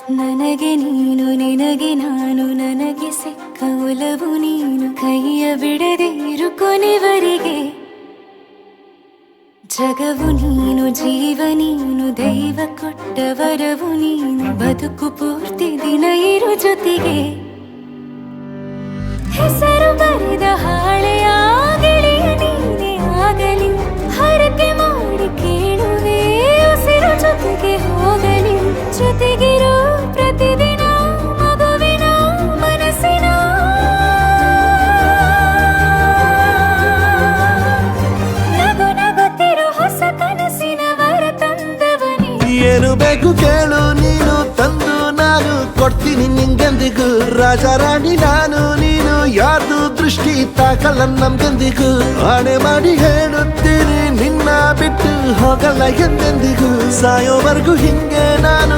ನನಗೆ ನೀನು ನಿನಗೆ ನಾನು ನನಗೆ ಸಿಕ್ಕ ಒಲವು ನೀನು ಕೈಯ ಬಿಡದೆ ಇರು ಕೊನೆವರೆಗೆ ಜಗವು ನೀನು ಜೀವ ನೀನು ದೈವ ಕೊಟ್ಟ ವರವು ನೀನು ಬದುಕು ಪೂರ್ತಿ ದಿನ ಇರು ಜೊತೆಗೆ ಹೆಸರು ಬರೆದ ಹಾಳೆಯ ಗೆಳೆಯ ನೀನೇ ಆಗಲಿ ಹರಕೆ ಮಾಡಿ ಕೇಳುವೆ ಉಸಿರು ಜೊತೆಗೆ ಹೋಗಲಿ ಜೊತೆಗಿರೋ ಪ್ರತಿದಿನ ಮಗುವಿನ ಮನಸ್ಸಿನ ನಗು ನಗುತ್ತಿರೋ ಹೊಸ ಕನಸಿನ ವರ ತಂದವನೇ ಏನು ಬೇಕು ಕೇಳು ನೀನು ತಂದು ನಾನು ಕೊಡ್ತೀನಿ ನಿಂಗೆಂದಿಗೂ ರಾಜ ರಾಣಿ ನಾನು ನೀನು ಯಾರ್ದು ದೃಷ್ಟಿ ತಾಕಲ್ಲ ನಮ್ಗೆಂದಿಗೂ ಆಣೆ ಮಾಡಿ ಹೇಳುತ್ತೀನಿ ನಿನ್ನ ಬಿಟ್ಟು ಹೋಗಲ್ಲ ಎಂದೆಂದಿಗೂ ಸಾಯೋವರೆಗೂ ಹಿಂಗೆ ನಾನು